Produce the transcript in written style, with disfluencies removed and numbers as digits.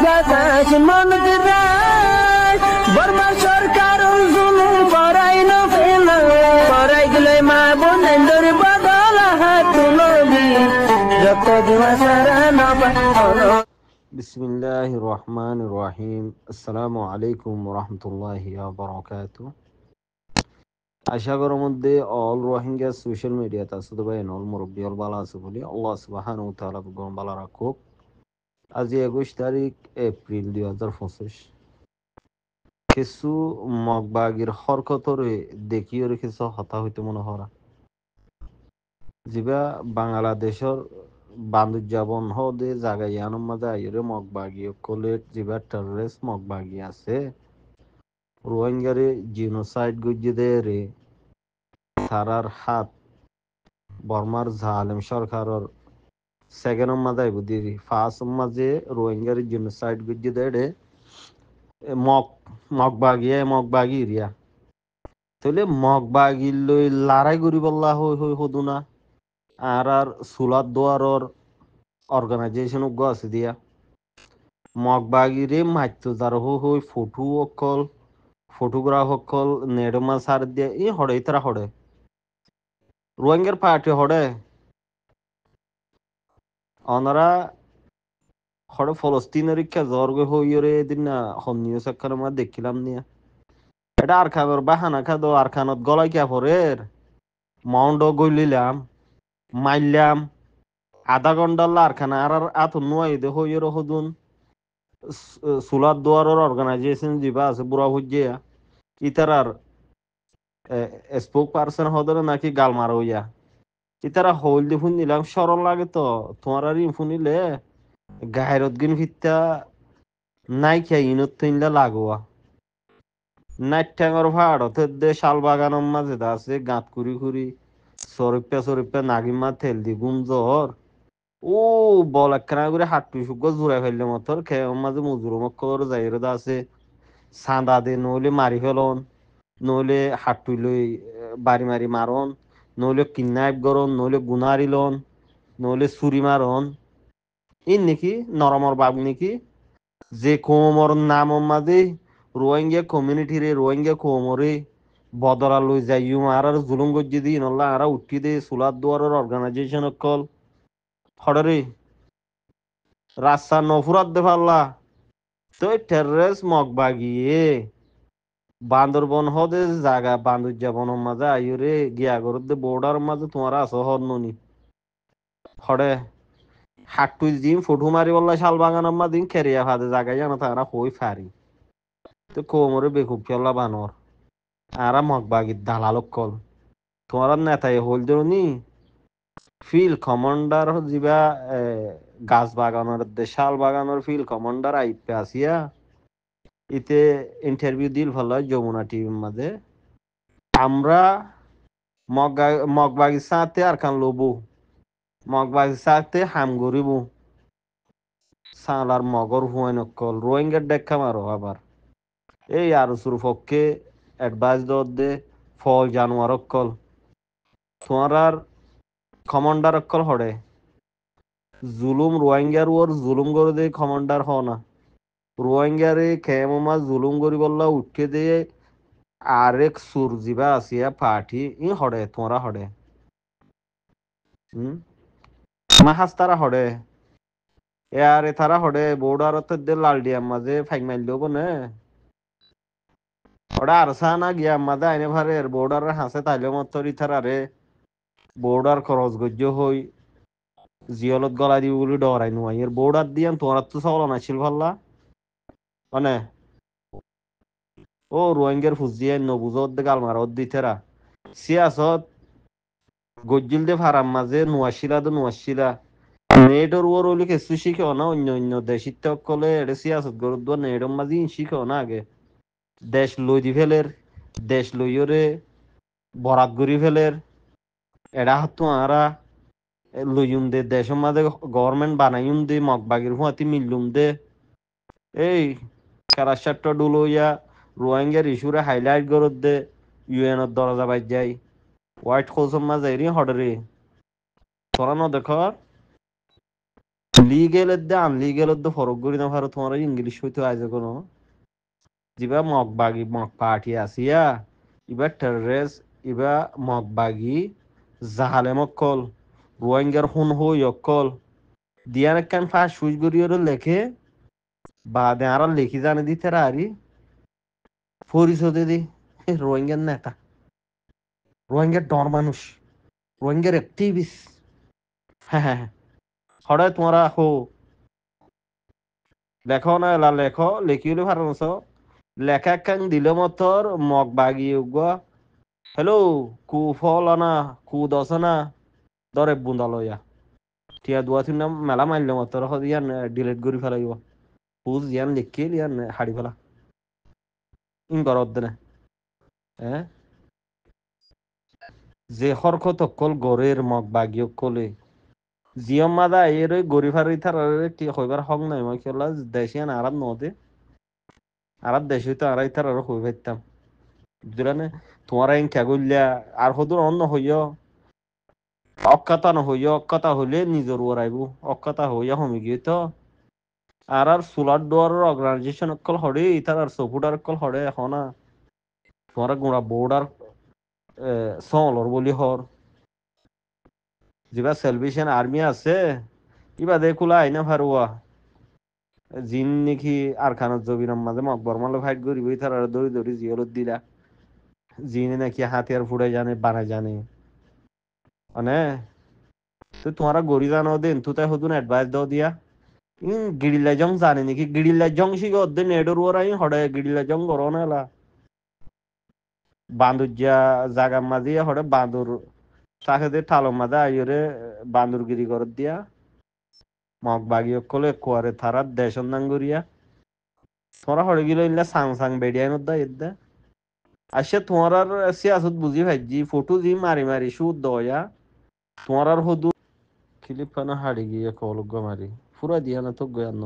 বাতাস মনত রায় বর্মা সরকার জুলুম করাই না ফেলা করাই গেলে মা বোনেদের বদল হাত তুলবি যত দিবা সারা না পালো। বিসমিল্লাহির রহমানির রহিম। আসসালামু আলাইকুম ওয়া রাহমাতুল্লাহি ওয়া বারাকাতুহু। আশা করার মধ্যে অল রোহিঙ্গা সোশ্যাল মিডিয়াতে আছে তো ভাই অল মুরব্বী অল বালা আছে বলি আল্লাহ সুবহানাহু ওয়া তাআলা গম বালা রাখুক। আজ 21 তারিখ এপ্রিল 2025। কিছু মগবাগির হরকতরে দেখিও কিছু হতা হইতে মনে হরা যিবা বাংলাদেশের বান্দুজাবন হদে জাগাই আনম মাঝে আইরে মগবাগি কলেট যিবা টেররিস্ট মগবাগি আছে রোহিঙ্গারে জিনোসাইড গুজিদে রে সারার হাত বর্মার জালেম সরকারের সেকেন্ড মাঝে বুদ্ধি ফার্স্ট মাঝে রোহিঙ্গার জিনোসাইড গুজিদে রে মগবাগি ইরিয়া তাহলে মগবাগি লই লড়াই করি বললা হই হই হদু না আর সুলাদ দোয়ারর অর্গানাইজেশন আছে দিয়া মগবাগিরে মাইতো যার হই ফটো অকল ফটোগ্রাফ অকল নেডমা সার দিয়া ই হড়ে ইতারা হড়ে রোহিঙ্গার পার্টি হড়ে অনারা হড়ে ফলস্তিনের ইচ্ছা জর্গ হইরে এদিন না হন্নিও সাক্ষর আমরা দেখিলাম নিয়া এটা আর খাবার বাহানা খাদো আর খানত গলাই কে পরের মাউন্ড গইলিলাম মাইলাম আধা ঘন্টা আর খানা আর আত নুয়াই দে হইর হদুন সুলাদ দোয়ারর অর্গানাইজেশন যিবা আছে বুড়া হুজিয়া ইতারার স্পোক পার্সন হদরে নাকি গালমার হইয়া ইতারা হইল দি ফুন নিলাম সরল লাগে তো তোমার আর ফুনিলে গায়রত গিন ভিত্তা নাই খেয়ে ইনত তিনলা লাগোয়া নাইট ট্যাঙ্গর ভাড়ত দে শাল বাগানের মাঝে আছে গাঁত কুড়ি কুড়ি সরিপ্পা নাগিমা তেল দি গুমজর ও বল একখানা করে হাট্টু সুগ্গ জোড়াই ফেললে মতর খেয়ে মাঝে মজুর মক্কর যাইরে আছে সাঁদা দে নইলে মারি ফেলন নইলে হাট্টু লই বাড়ি মারি মারন নইলে কিডন্যাপ করন নইলে গুনারি লন নইলে চুরি মারন ইন নাকি নরমর বাগ নাকি যে কোমর নাম মাঝে রোহিঙ্গা কমিউনিটি রে রোহিঙ্গা কোমরে বদরা লই যাই আর জুলুম গজ্জি দি নল্লা আর উঠি দে সুলাদ দুয়ারের অর্গানাইজেশন কল হড়রে রাস্তা নফুরাত দে পাল্লা তো টেররিস্ট মগবাগিয়ে বান্দরবন হদে জায়গা বান্দুজাবনের মাঝে আইরে গিয়া করতে বর্ডার মাঝে তোমার আছো হর ননি হড়ে হাট্টু দিন ফটো মারি বললা শাল বাগানের মাঝে দিন খেরিয়া ফাদে জায়গায় জানো তারা হই ফারি তো কোমরে বেকুব চল্লা বানর আর মগবাগির দালালক কল তোমার নেতাই হল নি ফিল্ড কমান্ডার যিবা গাছ বাগানের শাল বাগানের ফিল্ড কমান্ডার আইপে আসিয়া ইতে ইন্টারভিউ দিল ভালো যমুনা টিভির মাঝে আমরা মগবাগির সাথে আর খান লবু মগবাগির সাথে হাম গরিব সালার মগর হুয়াইন কল রোহিঙ্গার দেখা মারো আবার এই আর সুর পক্ষে অ্যাডভাইস দে ফল জানোয়ার কল তোমার কমান্ডার অকল হড়ে জুলুম রোহিঙ্গার ওর জুলুম করে দে কমান্ডার হ না রোহিঙ্গারে খেমা জুলুম করি বললা উঠে দিয়ে আরেক সুর যিবা আসিয়া পার্টি ই হড়ে তোমরা হড়ে মাহাজ তারা হড়ে এ আরে তারা হড়ে বোর্ডার দে লাল ডিয়ার মাঝে ফাইক মাইল বনে ওটা আর সানা গিয়া মাঝে আইনে ভারে বোর্ডার হাসে তাইলে মতরি তারারে বোর্ডার খরচ গজ্য হই জিয়লত গলা দিব বলে ডরাই নুয়াই এর বোর্ডার দিয়ান তোমার তো সবল নাছিল ভাল্লা মানে ও রোহিঙ্গার ফুজিয়ে নবুজত দে গালমারত দিতেরা সিয়াসত গজ্জিল দে ফারাম মাঝে নুয়াশিলা নেটর ওর ওলি কেসু শিখেও না অন্য দেশিত কলে এটা সিয়াসত গরুদ নেটর মাঝে শিখেও না আগে দেশ লই দি ফেলের দেশ লইরে বরাত গরি ফেলের এরা হতো আরা লইম দে দেশের মাঝে গভর্নমেন্ট বানাইম দে মগবাগির হুয়াতি মিললুম দে এই কারাসাট্ট ডুলইয়া রোহিঙ্গার ইস্যুরে হাইলাইট করত দে ইউএনের দরজা বাজ যায় হোয়াইট হাউসের মাঝে এরি হডরে তোরা ন দেখ লিগেলের দে আনলিগেলের দে ফরক করি না ভারত তোমার ইংলিশ হইতে আইজে কোনো যিবা মগবাগি মগ পার্টি আসিয়া ইবা টেররিস্ট ইবা মগবাগি জাহালে মক্কল রোহিঙ্গার হুন হই অক্কল দিয়ার একখান ফাঁস সুইচ গড়িয়ে লেখে বাদে আর লেখি জানে দিতে আরি পরিশোধে দি রোহিঙ্গার নেতা রোহিঙ্গার ডর মানুষ রোহিঙ্গার অ্যাক্টিভিস্ট হ্যাঁ হ্যাঁ হ্যাঁ হঠাৎ তোমরা হো লেখো না এলা লেখো লেখিলে ভারত লেখা একখান দিলে মতর মগ বাগি উগা হ্যালো কু ফলানা কু দশনা দরে বুন্দা লইয়া টিয়া দুয়া তিন মেলা মারলে মতর ইয়ান ডিলিট করি ফেলাইব পুজ ইয়ান লিখি ইয়ান হাড়ি ফেলা ইন করত দেনে হ্যাঁ যে হরকত অকল গরের মগ বাগি অকলে জিয়ম মাদা এর ওই গরি ফারি থার কি হইবার হক নাই মই খেলা দেশিয়ান আরাম নদে আরাম দেশ হইতো আড়াই থার আর হই পাইতাম বুঝলানে তোমার আইন খেগুলিয়া আর হদুর অন্য হইয় অক্কাতা নহইয় অক্কাতা হইলে নিজের ওরাইব অক্কাতা হইয়া হমি গিয়ে তো আর সোলার ডোয়ারের অর্গানাইজেশন অকল হড়ে ইতার আর সপুটার অকল হড়ে এখন তোমার গোড়া বোর্ডার সলর বলি হর যেবা সেলভেশন আর্মি আছে ইবা দেখুলা আইনা ফারুয়া জিন নেকি আর খানত জবিরাম মাঝে মকবর মালে ফাইট করিব ইতার আর দড়ি দড়ি জিয়লত দিলা জিনে নাকি হাতিয়ার ফুড়ে জানে বানায় জানে মানে তো তোমারা গরি জানো দেন তো তাই হদুন অ্যাডভাইস দাও দিয়া গিরিলা জং জানে নাকি গিরিলা জং শিগে অদ্দে নেডর ওরাই হড়ে গিরিলা জং গরো না বান্দুর যা জাগা মাঝে হড়ে বান্দুর তাকে দে ঠালো মাঝে আইরে বান্দুর গিরি করে দিয়া মগ বাগিয়ে কলে কোয়ারে থারা দেশন নাঙ্গুরিয়া তোমরা হড়ে গিলো ইল্লা সাং সাং বেডিয়াই নদ্দা ইদ্দা আসে তোমার আর সিয়াসত বুঝি ভাইজি ফটো জি মারি মারি সুদ দয়া তোমার আর হদু ক্লিপ কানা হাড়ি গিয়ে কলগ মারি পুরা দিয়া না তো গয়ান্ন